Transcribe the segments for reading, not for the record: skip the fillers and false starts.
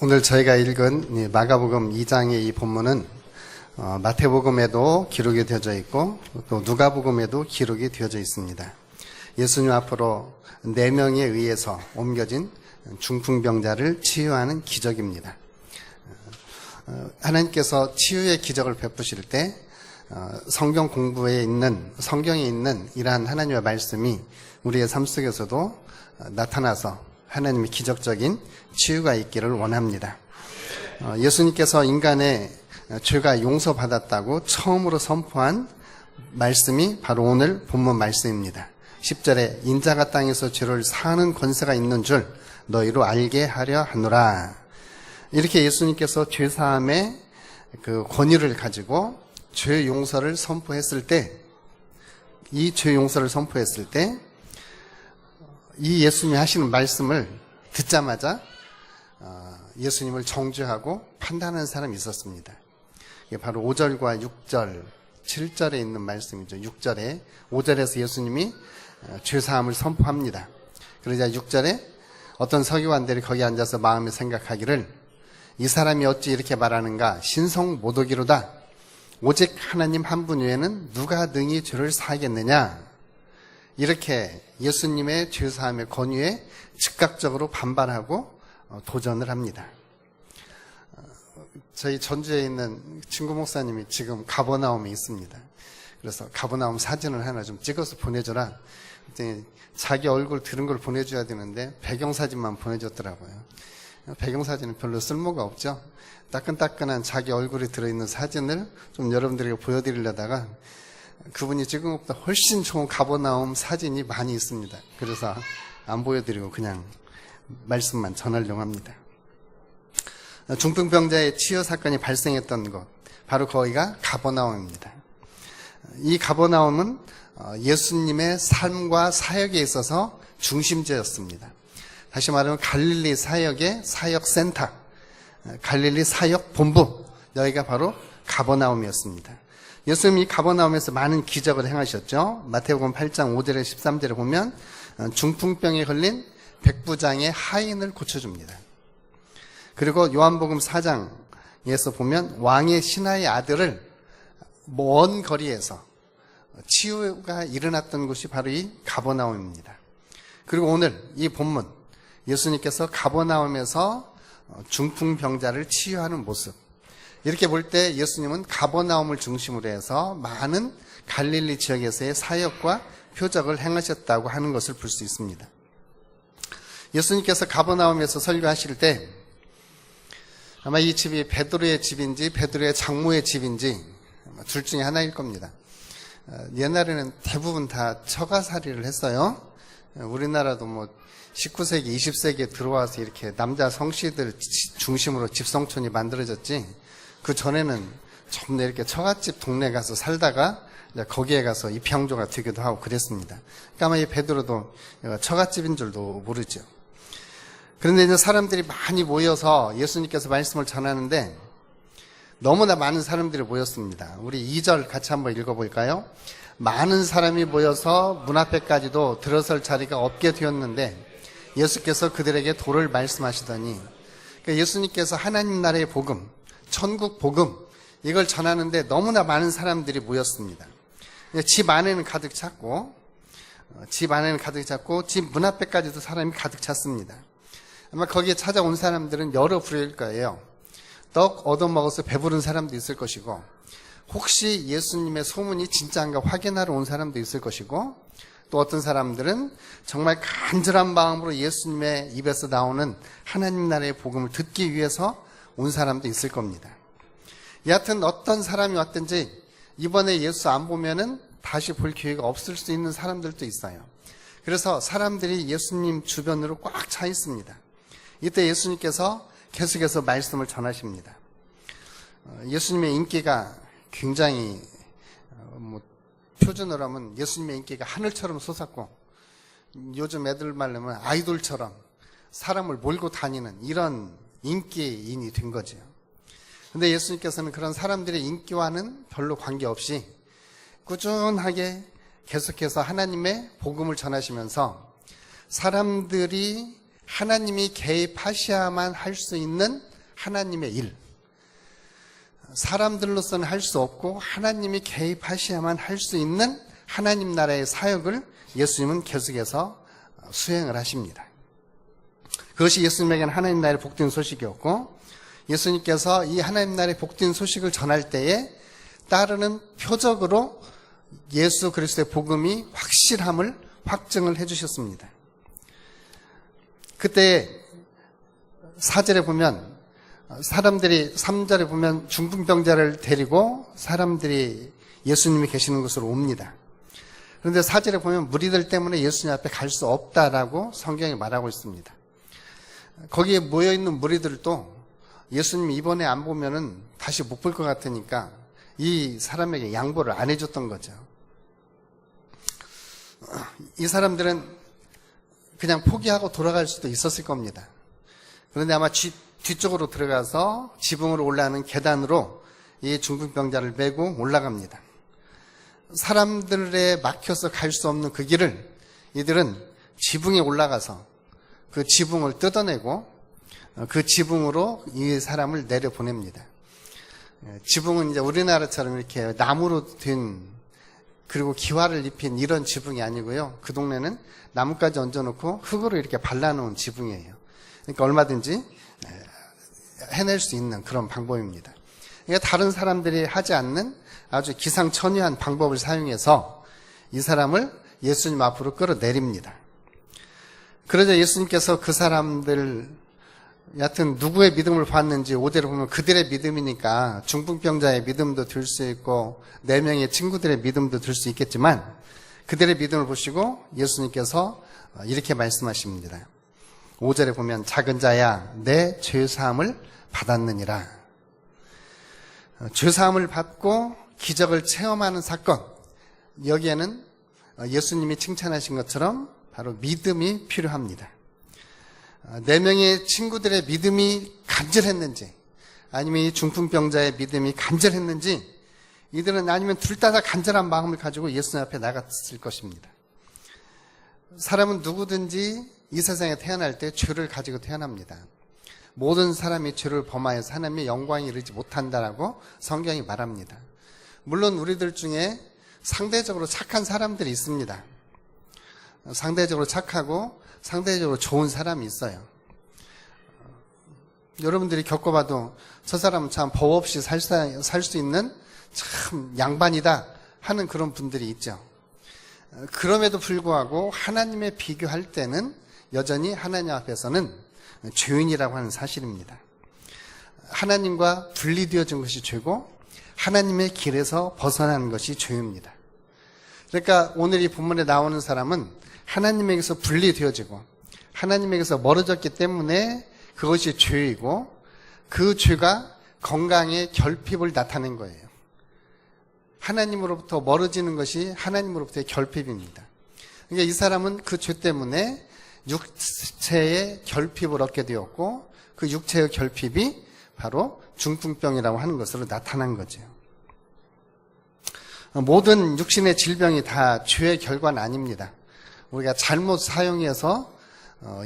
오늘 저희가 읽은 마가복음 2장의 이 본문은 마태복음에도 기록이 되어져 있고 또 누가복음에도 기록이 되어져 있습니다. 예수님 앞으로 4명에 의해서 옮겨진 중풍병자를 치유하는 기적입니다. 하나님께서 치유의 기적을 베푸실 때 성경 공부에 있는, 성경에 있는 이러한 하나님의 말씀이 우리의 삶 속에서도 나타나서 하나님의 기적적인 치유가 있기를 원합니다. 예수님께서 인간의 죄가 용서받았다고 처음으로 선포한 말씀이 바로 오늘 본문 말씀입니다. 10절에 인자가 땅에서 죄를 사하는 권세가 있는 줄 너희로 알게 하려 하노라. 이렇게 예수님께서 죄사함의 그 권위를 가지고 죄 용서를 선포했을 때, 이 죄 용서를 선포했을 때 이 예수님이 하시는 말씀을 듣자마자 예수님을 정죄하고 판단하는 사람이 있었습니다. 이게 바로 5절과 6절, 7절에 있는 말씀이죠. 6절에, 5절에서 예수님이 죄사함을 선포합니다. 그러자 6절에 어떤 서기관들이 거기 앉아서 마음에 생각하기를 이 사람이 어찌 이렇게 말하는가? 신성 모독이로다. 오직 하나님 한 분 외에는 누가 능히 죄를 사하겠느냐? 이렇게 예수님의 죄사함의 권위에 즉각적으로 반발하고 도전을 합니다. 저희 전주에 있는 친구 목사님이 지금 가버나움에 있습니다. 그래서 가버나움 사진을 하나 좀 찍어서 보내줘라. 자기 얼굴 들은 걸 보내줘야 되는데 배경사진만 보내줬더라고요. 배경사진은 별로 쓸모가 없죠. 따끈따끈한 자기 얼굴이 들어있는 사진을 좀 여러분들에게 보여드리려다가 그분이 찍은 것보다 훨씬 좋은 가버나움 사진이 많이 있습니다. 그래서 안 보여드리고 그냥 말씀만 전하려고 합니다. 중풍병자의 치유 사건이 발생했던 곳, 바로 거기가 가버나움입니다. 이 가버나움은 예수님의 삶과 사역에 있어서 중심지였습니다. 다시 말하면 갈릴리 사역의 사역센터, 갈릴리 사역본부, 여기가 바로 가버나움이었습니다. 예수님이 가버나움에서 많은 기적을 행하셨죠. 마태복음 8장 5절에 13절에 보면 중풍병에 걸린 백부장의 하인을 고쳐줍니다. 그리고 요한복음 4장에서 보면 왕의 신하의 아들을 먼 거리에서 치유가 일어났던 곳이 바로 이 가버나움입니다. 그리고 오늘 이 본문, 예수님께서 가버나움에서 중풍병자를 치유하는 모습, 이렇게 볼 때 예수님은 가버나움을 중심으로 해서 많은 갈릴리 지역에서의 사역과 표적을 행하셨다고 하는 것을 볼 수 있습니다. 예수님께서 가버나움에서 설교하실 때 아마 이 집이 베드로의 집인지 베드로의 장모의 집인지 둘 중에 하나일 겁니다. 옛날에는 대부분 다 처가살이를 했어요. 우리나라도 뭐 19세기, 20세기에 들어와서 이렇게 남자 성씨들 중심으로 집성촌이 만들어졌지, 그 전에는 전부 이렇게 처갓집 동네 가서 살다가 거기에 가서 입향조가 되기도 하고 그랬습니다. 그러니까 아마 이 베드로도 처갓집인 줄도 모르죠. 그런데 이제 사람들이 많이 모여서 예수님께서 말씀을 전하는데 너무나 많은 사람들이 모였습니다. 우리 2절 같이 한번 읽어볼까요? 많은 사람이 모여서 문 앞에까지도 들어설 자리가 없게 되었는데 예수께서 그들에게 도를 말씀하시더니, 그러니까 예수님께서 하나님 나라의 복음, 천국 복음, 이걸 전하는데 너무나 많은 사람들이 모였습니다. 집 안에는 가득 찼고 집 문 앞에까지도 사람이 가득 찼습니다. 아마 거기에 찾아온 사람들은 여러 부류일 거예요. 떡 얻어먹어서 배부른 사람도 있을 것이고, 혹시 예수님의 소문이 진짜인가 확인하러 온 사람도 있을 것이고, 또 어떤 사람들은 정말 간절한 마음으로 예수님의 입에서 나오는 하나님 나라의 복음을 듣기 위해서 온 사람도 있을 겁니다. 여하튼 어떤 사람이 왔든지 이번에 예수 안 보면은 다시 볼 기회가 없을 수 있는 사람들도 있어요. 그래서 사람들이 예수님 주변으로 꽉 차 있습니다. 이때 예수님께서 계속해서 말씀을 전하십니다. 예수님의 인기가 굉장히 표준으로 하면 예수님의 인기가 하늘처럼 솟았고, 요즘 애들 말로는 아이돌처럼 사람을 몰고 다니는 이런 인기인이 된 거죠. 근데 예수님께서는 그런 사람들의 인기와는 별로 관계없이 꾸준하게 계속해서 하나님의 복음을 전하시면서 사람들이 하나님이 개입하셔야만 할 수 있는 하나님의 일, 사람들로서는 할 수 없고 하나님이 개입하셔야만 할 수 있는 하나님 나라의 사역을 예수님은 계속해서 수행을 하십니다. 그것이 예수님에게는 하나님 나라의 복된 소식이었고, 예수님께서 이 하나님 나라의 복된 소식을 전할 때에 따르는 표적으로 예수 그리스도의 복음이 확실함을 확증을 해주셨습니다. 그때 4절에 보면 사람들이, 3절에 보면 중풍병자를 데리고 사람들이 예수님이 계시는 곳으로 옵니다. 그런데 4절에 보면 무리들 때문에 예수님 앞에 갈 수 없다라고 성경이 말하고 있습니다. 거기에 모여있는 무리들도 예수님 이번에 안 보면은 다시 못 볼 것 같으니까 이 사람에게 양보를 안 해줬던 거죠. 이 사람들은 그냥 포기하고 돌아갈 수도 있었을 겁니다. 그런데 아마 뒤쪽으로 들어가서 지붕으로 올라가는 계단으로 이 중풍병자를 메고 올라갑니다. 사람들에 막혀서 갈 수 없는 그 길을 이들은 지붕에 올라가서 그 지붕을 뜯어내고 그 지붕으로 이 사람을 내려보냅니다. 지붕은 이제 우리나라처럼 이렇게 나무로 된, 그리고 기와를 입힌 이런 지붕이 아니고요. 그 동네는 나무까지 얹어놓고 흙으로 이렇게 발라놓은 지붕이에요. 그러니까 얼마든지 해낼 수 있는 그런 방법입니다. 그러니까 다른 사람들이 하지 않는 아주 기상천외한 방법을 사용해서 이 사람을 예수님 앞으로 끌어내립니다. 그러자 예수님께서 그 사람들, 여하튼 누구의 믿음을 봤는지 5대로 보면 그들의 믿음이니까 중풍병자의 믿음도 들 수 있고 4명의 친구들의 믿음도 들 수 있겠지만 그들의 믿음을 보시고 예수님께서 이렇게 말씀하십니다. 5절에 보면 작은 자야 내 죄사함을 받았느니라. 죄사함을 받고 기적을 체험하는 사건, 여기에는 예수님이 칭찬하신 것처럼 바로 믿음이 필요합니다. 4명의 친구들의 믿음이 간절했는지, 아니면 이 중풍병자의 믿음이 간절했는지, 이들은 아니면 둘 다 간절한 마음을 가지고 예수님 앞에 나갔을 것입니다. 사람은 누구든지 이 세상에 태어날 때 죄를 가지고 태어납니다. 모든 사람이 죄를 범하여서 하나님의 영광에 이르지 못한다라고 성경이 말합니다. 물론 우리들 중에 상대적으로 착한 사람들이 있습니다. 상대적으로 착하고 상대적으로 좋은 사람이 있어요. 여러분들이 겪어봐도 저 사람은 참 법 없이 살 수 있는 참 양반이다 하는 그런 분들이 있죠. 그럼에도 불구하고 하나님에 비교할 때는 여전히 하나님 앞에서는 죄인이라고 하는 사실입니다. 하나님과 분리되어진 것이 죄고 하나님의 길에서 벗어나는 것이 죄입니다. 그러니까 오늘 이 본문에 나오는 사람은 하나님에게서 분리되어지고 하나님에게서 멀어졌기 때문에 그것이 죄이고 그 죄가 건강의 결핍을 나타낸 거예요. 하나님으로부터 멀어지는 것이 하나님으로부터의 결핍입니다. 그러니까 이 사람은 그 죄 때문에 육체의 결핍을 얻게 되었고 그 육체의 결핍이 바로 중풍병이라고 하는 것으로 나타난 거죠. 모든 육신의 질병이 다 죄의 결과는 아닙니다. 우리가 잘못 사용해서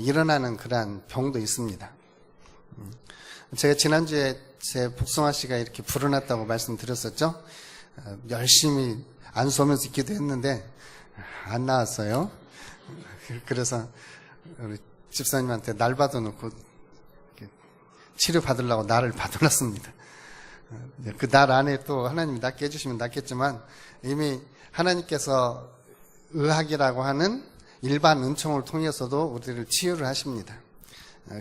일어나는 그러한 병도 있습니다. 제가 지난주에 제 복숭아 씨가 이렇게 불어났다고 말씀드렸었죠. 열심히 안수하면서 기도했는데 안 나왔어요. 그래서 우리 집사님한테 날 받아놓고 치료 받으려고 날을 받아놨습니다. 그 날 안에 또 하나님이 낫게 해주시면 낫겠지만 이미 하나님께서 의학이라고 하는 일반 은총을 통해서도 우리를 치유를 하십니다.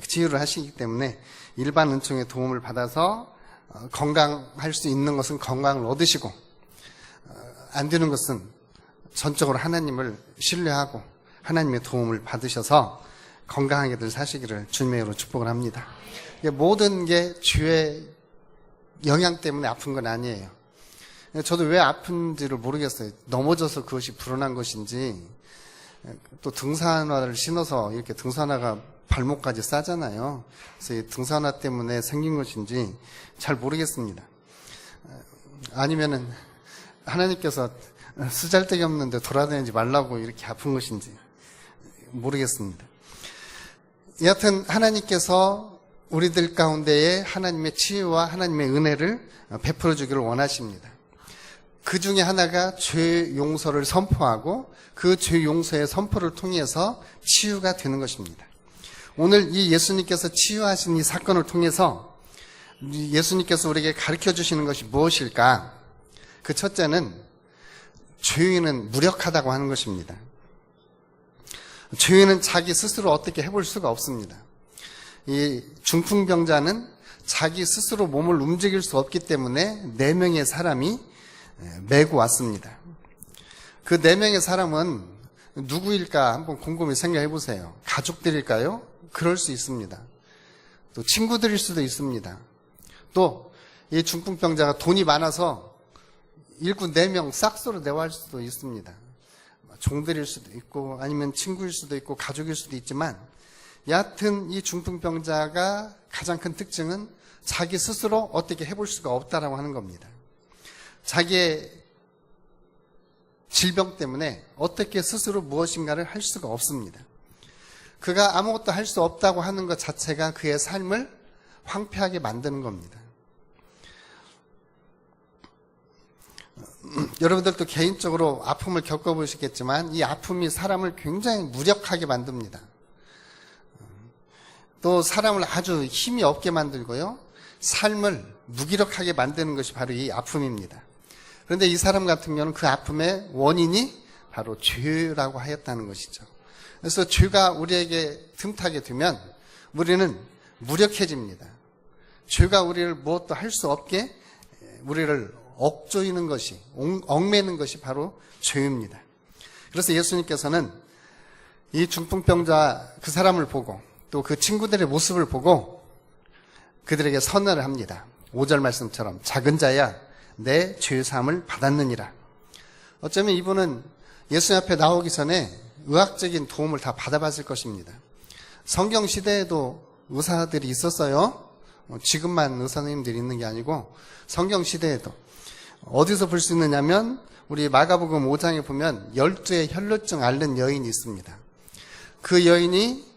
치유를 하시기 때문에 일반 은총의 도움을 받아서 건강할 수 있는 것은 건강을 얻으시고 안 되는 것은 전적으로 하나님을 신뢰하고 하나님의 도움을 받으셔서 건강하게들 사시기를 주님의 이름으로 축복을 합니다. 모든 게 죄의 영향 때문에 아픈 건 아니에요. 저도 왜 아픈지를 모르겠어요. 넘어져서 그것이 불어난 것인지, 또 등산화를 신어서 이렇게 등산화가 발목까지 싸잖아요. 그래서 이 등산화 때문에 생긴 것인지 잘 모르겠습니다. 아니면은 하나님께서 쓰잘데기 없는데 돌아다니지 말라고 이렇게 아픈 것인지 모르겠습니다. 여하튼 하나님께서 우리들 가운데에 하나님의 치유와 하나님의 은혜를 베풀어 주기를 원하십니다. 그 중에 하나가 죄 용서를 선포하고 그 죄 용서의 선포를 통해서 치유가 되는 것입니다. 오늘 이 예수님께서 치유하신 이 사건을 통해서 예수님께서 우리에게 가르쳐 주시는 것이 무엇일까? 그 첫째는 죄인은 무력하다고 하는 것입니다. 죄인은 자기 스스로 어떻게 해볼 수가 없습니다. 이 중풍병자는 자기 스스로 몸을 움직일 수 없기 때문에 4명의 사람이 메고 왔습니다. 그 4명의 사람은 누구일까 한번 곰곰이 생각해 보세요. 가족들일까요? 그럴 수 있습니다. 또 친구들일 수도 있습니다. 또 이 중풍병자가 돈이 많아서 일꾼 4명 싹소로 내와할 수도 있습니다. 종들일 수도 있고 아니면 친구일 수도 있고 가족일 수도 있지만 여하튼 이 중풍병자가 가장 큰 특징은 자기 스스로 어떻게 해볼 수가 없다라고 하는 겁니다. 자기의 질병 때문에 어떻게 스스로 무엇인가를 할 수가 없습니다. 그가 아무것도 할 수 없다고 하는 것 자체가 그의 삶을 황폐하게 만드는 겁니다. 여러분들도 개인적으로 아픔을 겪어보시겠지만 이 아픔이 사람을 굉장히 무력하게 만듭니다. 또 사람을 아주 힘이 없게 만들고요. 삶을 무기력하게 만드는 것이 바로 이 아픔입니다. 그런데 이 사람 같은 경우는 그 아픔의 원인이 바로 죄라고 하였다는 것이죠. 그래서 죄가 우리에게 틈타게 되면 우리는 무력해집니다. 죄가 우리를 무엇도 할 수 없게 우리를 억조이는 것이, 얽매는 것이 바로 죄입니다. 그래서 예수님께서는 이 중풍병자 그 사람을 보고 또 그 친구들의 모습을 보고 그들에게 선언을 합니다. 5절 말씀처럼 작은 자야 내 죄사함을 받았느니라. 어쩌면 이분은 예수 앞에 나오기 전에 의학적인 도움을 다 받아봤을 것입니다. 성경 시대에도 의사들이 있었어요. 지금만 의사 선생님들이 있는 게 아니고 성경 시대에도 어디서 볼 수 있느냐면 우리 마가복음 5장에 보면 12의 혈루증 앓는 여인이 있습니다. 그 여인이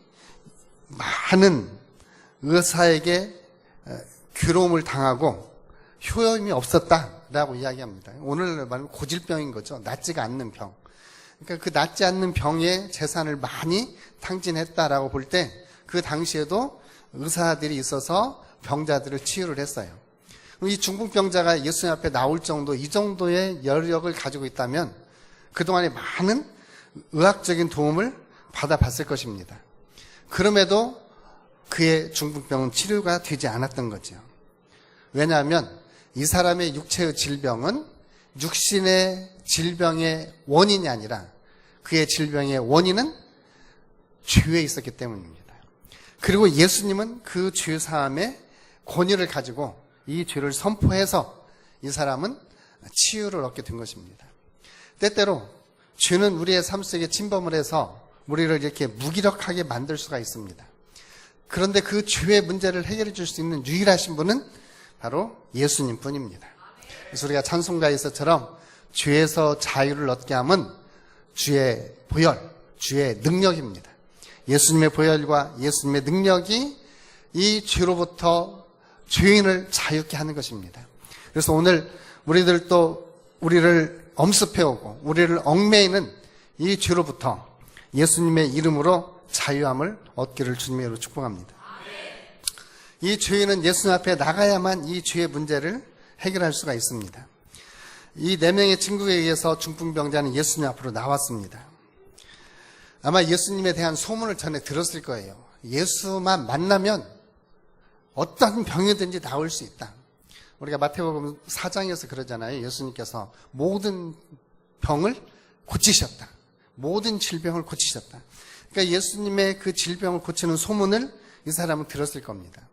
많은 의사에게 괴로움을 당하고 효험이 없었다라고 이야기합니다. 오늘날 말하면 고질병인 거죠. 낫지가 않는 병. 그러니까 그 낫지 않는 병에 재산을 많이 탕진했다라고 볼 때 그 당시에도 의사들이 있어서 병자들을 치유를 했어요. 이 중풍병자가 예수님 앞에 나올 정도, 이 정도의 여력을 가지고 있다면 그동안에 많은 의학적인 도움을 받아봤을 것입니다. 그럼에도 그의 중풍병은 치료가 되지 않았던 거죠. 왜냐하면 이 사람의 육체의 질병은 육신의 질병의 원인이 아니라 그의 질병의 원인은 죄에 있었기 때문입니다. 그리고 예수님은 그 죄사함의 권위를 가지고 이 죄를 선포해서 이 사람은 치유를 얻게 된 것입니다. 때때로 죄는 우리의 삶 속에 침범을 해서 우리를 이렇게 무기력하게 만들 수가 있습니다. 그런데 그 죄의 문제를 해결해 줄 수 있는 유일하신 분은 바로 예수님 뿐입니다. 그래서 우리가 찬송가에서처럼 죄에서 자유를 얻게 함은 주의 보혈, 주의 능력입니다. 예수님의 보혈과 예수님의 능력이 이 죄로부터 죄인을 자유케 하는 것입니다. 그래서 오늘 우리들도 우리를 엄습해오고 우리를 얽매이는 이 죄로부터 예수님의 이름으로 자유함을 얻기를 주님으로 축복합니다. 이 죄인은 예수님 앞에 나가야만 이 죄의 문제를 해결할 수가 있습니다. 이 4명의 친구에 의해서 중풍병자는 예수님 앞으로 나왔습니다. 아마 예수님에 대한 소문을 전에 들었을 거예요. 예수만 만나면 어떤 병이든지 나을 수 있다. 우리가 마태복음 4장에서 그러잖아요. 예수님께서 모든 병을 고치셨다. 모든 질병을 고치셨다. 그러니까 예수님의 그 질병을 고치는 소문을 이 사람은 들었을 겁니다.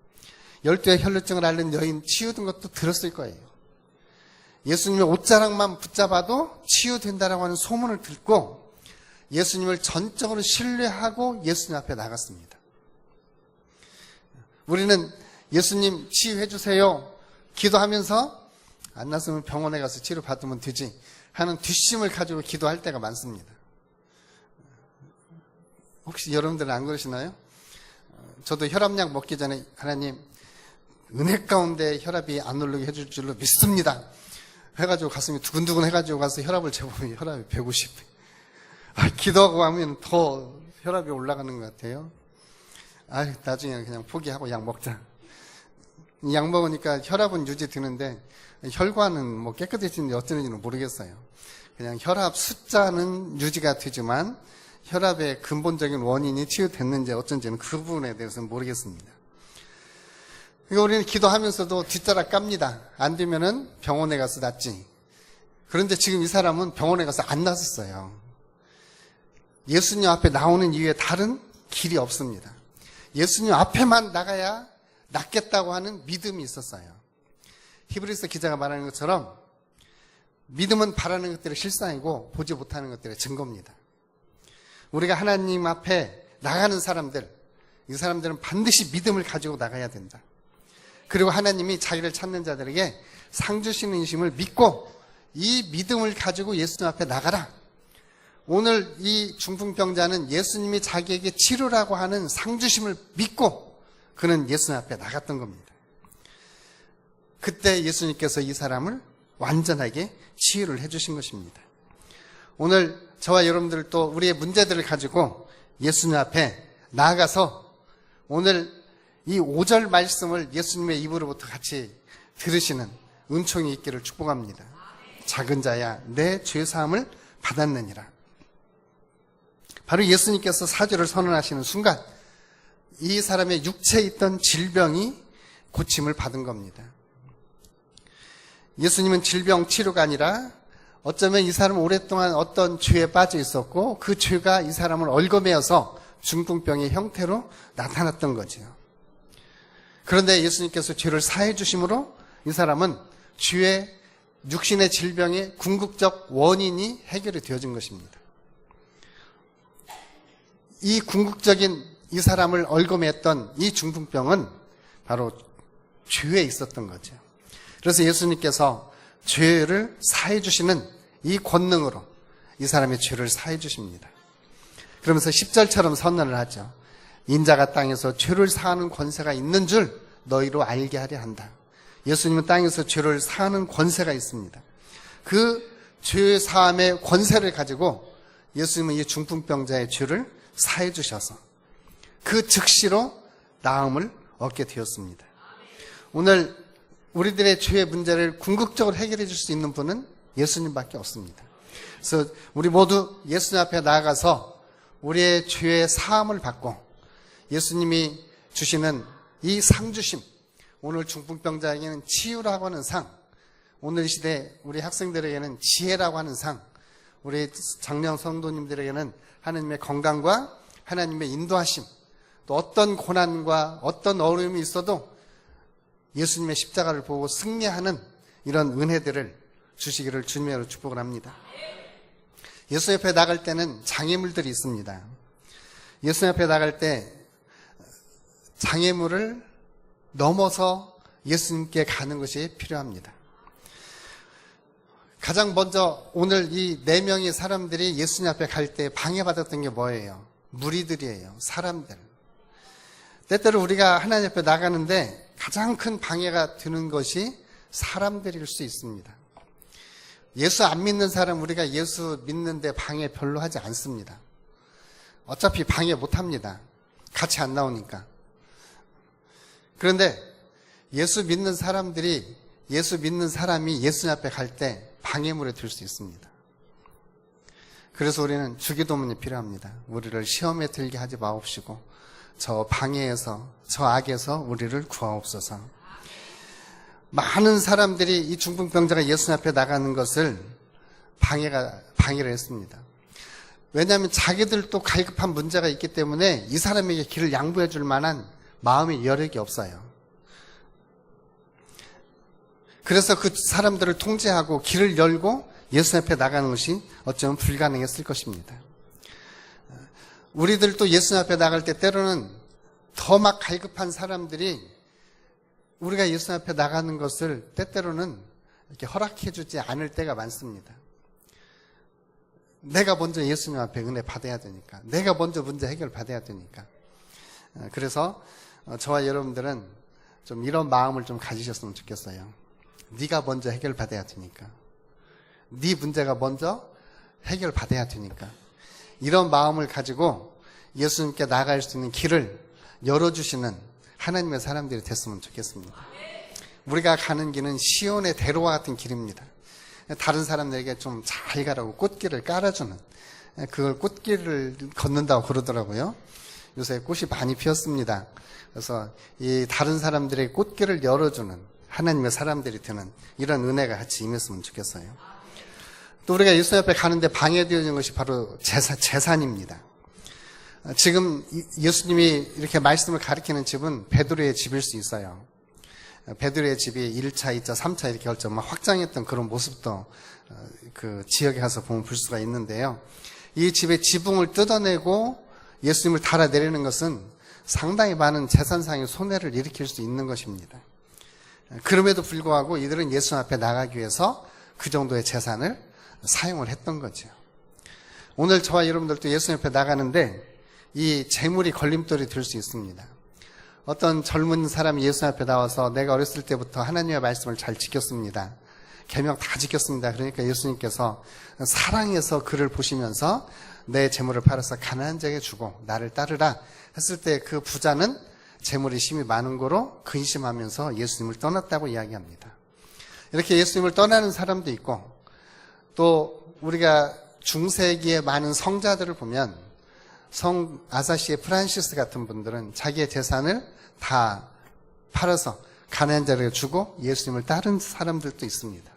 12의 혈루증을 앓는 여인 치유된 것도 들었을 거예요. 예수님의 옷자락만 붙잡아도 치유된다라고 하는 소문을 듣고 예수님을 전적으로 신뢰하고 예수님 앞에 나갔습니다. 우리는 예수님 치유해 주세요 기도하면서 안 났으면 병원에 가서 치료받으면 되지 하는 뒷심을 가지고 기도할 때가 많습니다. 혹시 여러분들은 안 그러시나요? 저도 혈압약 먹기 전에 하나님 은혜 가운데 혈압이 안 오르게 해줄 줄로 믿습니다 해가지고 가슴이 두근두근 해가지고 가서 혈압을 재보면 혈압이 150. 기도하고 하면 더 혈압이 올라가는 것 같아요. 나중에 그냥 포기하고 약 먹자. 약 먹으니까 혈압은 유지되는데 혈관은 뭐 깨끗해지는지 어쩌는지는 모르겠어요. 그냥 혈압 숫자는 유지가 되지만 혈압의 근본적인 원인이 치유됐는지 어쩐지는 그 부분에 대해서는 모르겠습니다. 그러니까 우리는 기도하면서도 뒷자락 깝니다. 안 되면은 병원에 가서 낫지. 그런데 지금 이 사람은 병원에 가서 안 낫았어요. 예수님 앞에 나오는 이후에 다른 길이 없습니다. 예수님 앞에만 나가야 낫겠다고 하는 믿음이 있었어요. 히브리서 기자가 말하는 것처럼 믿음은 바라는 것들의 실상이고 보지 못하는 것들의 증거입니다. 우리가 하나님 앞에 나가는 사람들, 이 사람들은 반드시 믿음을 가지고 나가야 된다. 그리고 하나님이 자기를 찾는 자들에게 상 주시는 인심을 믿고 이 믿음을 가지고 예수님 앞에 나가라. 오늘 이 중풍병자는 예수님이 자기에게 치료라고 하는 상 주심을 믿고 그는 예수님 앞에 나갔던 겁니다. 그때 예수님께서 이 사람을 완전하게 치유를 해주신 것입니다. 오늘 저와 여러분들 또 우리의 문제들을 가지고 예수님 앞에 나아가서 오늘 이 5절 말씀을 예수님의 입으로부터 같이 들으시는 은총이 있기를 축복합니다. 작은 자야 내 죄사함을 받았느니라. 바로 예수님께서 사죄를 선언하시는 순간 이 사람의 육체에 있던 질병이 고침을 받은 겁니다. 예수님은 질병 치료가 아니라 어쩌면 이 사람은 오랫동안 어떤 죄에 빠져 있었고 그 죄가 이 사람을 얽어매어서 중풍병의 형태로 나타났던 거죠. 그런데 예수님께서 죄를 사해 주심으로 이 사람은 죄의 육신의 질병의 궁극적 원인이 해결이 되어진 것입니다. 이 궁극적인 이 사람을 얽어맸던 이 중풍병은 바로 죄에 있었던 거죠. 그래서 예수님께서 죄를 사해 주시는 이 권능으로 이 사람의 죄를 사해 주십니다. 그러면서 10절처럼 선언을 하죠. 인자가 땅에서 죄를 사하는 권세가 있는 줄 너희로 알게 하려 한다. 예수님은 땅에서 죄를 사하는 권세가 있습니다. 그 죄 사함의 권세를 가지고 예수님은 이 중풍병자의 죄를 사해 주셔서 그 즉시로 나음을 얻게 되었습니다. 오늘 우리들의 죄의 문제를 궁극적으로 해결해 줄 수 있는 분은 예수님밖에 없습니다. 그래서 우리 모두 예수님 앞에 나아가서 우리의 죄의 사함을 받고 예수님이 주시는 이 상주심, 오늘 중풍병자에게는 치유라고 하는 상, 오늘 시대 우리 학생들에게는 지혜라고 하는 상, 우리 장년 성도님들에게는 하나님의 건강과 하나님의 인도하심, 또 어떤 고난과 어떤 어려움이 있어도 예수님의 십자가를 보고 승리하는 이런 은혜들을 주시기를 주님으로 축복을 합니다. 예수 옆에 나갈 때는 장애물들이 있습니다. 예수 옆에 나갈 때 장애물을 넘어서 예수님께 가는 것이 필요합니다. 가장 먼저 오늘 이 4명의 사람들이 예수님 앞에 갈 때 방해받았던 게 뭐예요? 무리들이에요. 사람들. 때때로 우리가 하나님 앞에 나가는데 가장 큰 방해가 되는 것이 사람들일 수 있습니다. 예수 안 믿는 사람 우리가 예수 믿는데 방해 별로 하지 않습니다. 어차피 방해 못합니다. 같이 안 나오니까. 그런데 예수 믿는 사람들이 예수 믿는 사람이 예수님 앞에 갈 때 방해물에 들 수 있습니다. 그래서 우리는 주기도문이 필요합니다. 우리를 시험에 들게 하지 마옵시고 저 방해에서 저 악에서 우리를 구하옵소서. 많은 사람들이 이 중풍병자가 예수님 앞에 나가는 것을 방해를 했습니다. 왜냐하면 자기들도 갈급한 문제가 있기 때문에 이 사람에게 길을 양보해 줄 만한 마음의 여력이 없어요. 그래서 그 사람들을 통제하고 길을 열고 예수 앞에 나가는 것이 어쩌면 불가능했을 것입니다. 우리들도 예수 앞에 나갈 때 때로는 더 막 갈급한 사람들이 우리가 예수 앞에 나가는 것을 때때로는 이렇게 허락해 주지 않을 때가 많습니다. 내가 먼저 예수님 앞에 은혜 받아야 되니까, 내가 먼저 문제 해결 받아야 되니까. 그래서 저와 여러분들은 좀 이런 마음을 좀 가지셨으면 좋겠어요. 네가 먼저 해결받아야 되니까. 네 문제가 먼저 해결받아야 되니까. 이런 마음을 가지고 예수님께 나아갈 수 있는 길을 열어주시는 하나님의 사람들이 됐으면 좋겠습니다. 우리가 가는 길은 시온의 대로와 같은 길입니다. 다른 사람들에게 좀 잘 가라고 꽃길을 깔아주는, 그걸 꽃길을 걷는다고 그러더라고요. 요새 꽃이 많이 피었습니다. 그래서 이 다른 사람들의 꽃길을 열어주는 하나님의 사람들이 되는 이런 은혜가 같이 임했으면 좋겠어요. 또 우리가 예수 앞에 가는데 방해되어지는 것이 바로 재산입니다. 지금 예수님이 이렇게 말씀을 가리키는 집은 베드로의 집일 수 있어요. 베드로의 집이 1차, 2차, 3차 이렇게 결정 확장했던 그런 모습도 그 지역에 가서 보면 볼 수가 있는데요. 이 집의 지붕을 뜯어내고 예수님을 달아내리는 것은 상당히 많은 재산상의 손해를 일으킬 수 있는 것입니다. 그럼에도 불구하고 이들은 예수 앞에 나가기 위해서 그 정도의 재산을 사용을 했던 거죠. 오늘 저와 여러분들도 예수 앞에 나가는데 이 재물이 걸림돌이 될 수 있습니다. 어떤 젊은 사람이 예수 앞에 나와서 내가 어렸을 때부터 하나님의 말씀을 잘 지켰습니다. 계명 다 지켰습니다. 그러니까 예수님께서 사랑해서 그를 보시면서 내 재물을 팔아서 가난한 자에게 주고 나를 따르라 했을 때 그 부자는 재물이 심히 많은 거로 근심하면서 예수님을 떠났다고 이야기합니다. 이렇게 예수님을 떠나는 사람도 있고 또 우리가 중세기의 많은 성자들을 보면 성 아사시의 프란시스 같은 분들은 자기의 재산을 다 팔아서 가난한 자에게 주고 예수님을 따른 사람들도 있습니다.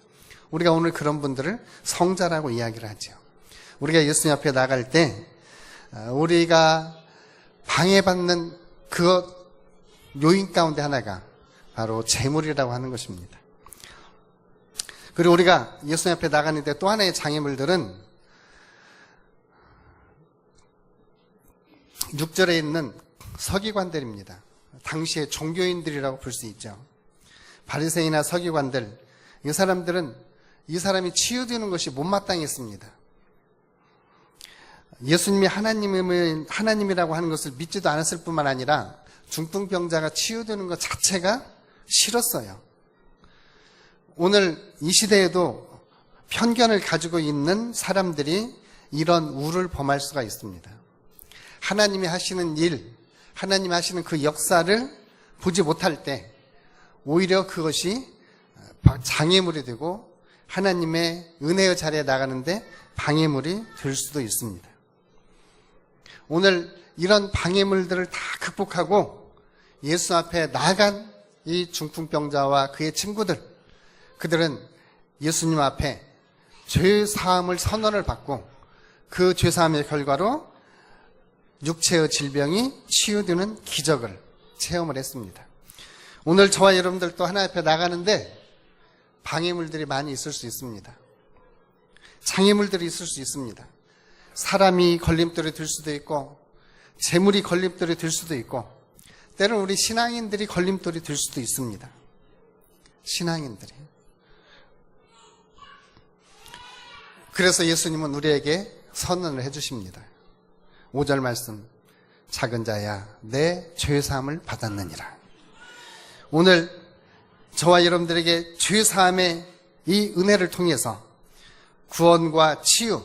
우리가 오늘 그런 분들을 성자라고 이야기를 하죠. 우리가 예수님 앞에 나갈 때 우리가 방해받는 그 요인 가운데 하나가 바로 재물이라고 하는 것입니다. 그리고 우리가 예수님 앞에 나가는데 또 하나의 장애물들은 6절에 있는 서기관들입니다. 당시의 종교인들이라고 볼 수 있죠. 바리새인이나 서기관들, 이 사람들은 이 사람이 치유되는 것이 못마땅했습니다. 예수님이 하나님이라고 하는 것을 믿지도 않았을 뿐만 아니라 중풍병자가 치유되는 것 자체가 싫었어요. 오늘 이 시대에도 편견을 가지고 있는 사람들이 이런 우를 범할 수가 있습니다. 하나님이 하시는 일, 하나님이 하시는 그 역사를 보지 못할 때 오히려 그것이 장애물이 되고 하나님의 은혜의 자리에 나가는데 방해물이 될 수도 있습니다. 오늘 이런 방해물들을 다 극복하고 예수 앞에 나간 이 중풍병자와 그의 친구들, 그들은 예수님 앞에 죄사함을 선언을 받고 그 죄사함의 결과로 육체의 질병이 치유되는 기적을 체험을 했습니다. 오늘 저와 여러분들도 하나님 앞에 나가는데 방해물들이 많이 있을 수 있습니다. 장애물들이 있을 수 있습니다. 사람이 걸림돌이 될 수도 있고 재물이 걸림돌이 될 수도 있고 때로는 우리 신앙인들이 걸림돌이 될 수도 있습니다. 신앙인들이. 그래서 예수님은 우리에게 선언을 해주십니다. 5절 말씀, 작은 자야 내 죄사함을 받았느니라. 오늘 저와 여러분들에게 죄사함의 이 은혜를 통해서 구원과 치유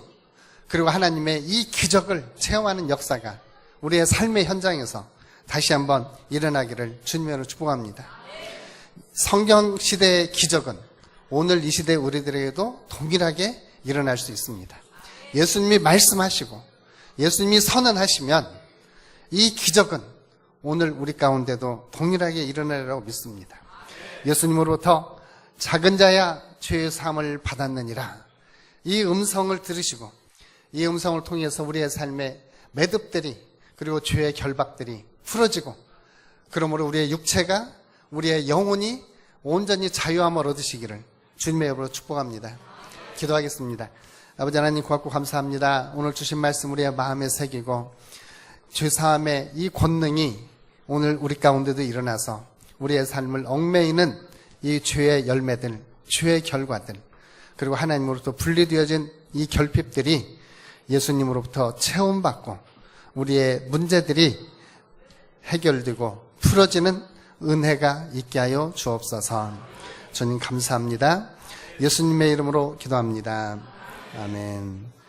그리고 하나님의 이 기적을 체험하는 역사가 우리의 삶의 현장에서 다시 한번 일어나기를 주님으로 축복합니다. 성경 시대의 기적은 오늘 이 시대 우리들에게도 동일하게 일어날 수 있습니다. 예수님이 말씀하시고 예수님이 선언하시면 이 기적은 오늘 우리 가운데도 동일하게 일어나리라고 믿습니다. 예수님으로부터 작은 자야 죄의 사함을 받았느니라. 이 음성을 들으시고 이 음성을 통해서 우리의 삶의 매듭들이 그리고 죄의 결박들이 풀어지고 그러므로 우리의 육체가 우리의 영혼이 온전히 자유함을 얻으시기를 주님의 이름으로 축복합니다. 기도하겠습니다. 아버지 하나님 고맙고 감사합니다. 오늘 주신 말씀 우리의 마음에 새기고 죄사함의 이 권능이 오늘 우리 가운데도 일어나서 우리의 삶을 얽매이는 이 죄의 열매들, 죄의 결과들 그리고 하나님으로부터 분리되어진 이 결핍들이 예수님으로부터 체험받고 우리의 문제들이 해결되고 풀어지는 은혜가 있게 하여 주옵소서. 주님 감사합니다. 예수님의 이름으로 기도합니다. 아멘.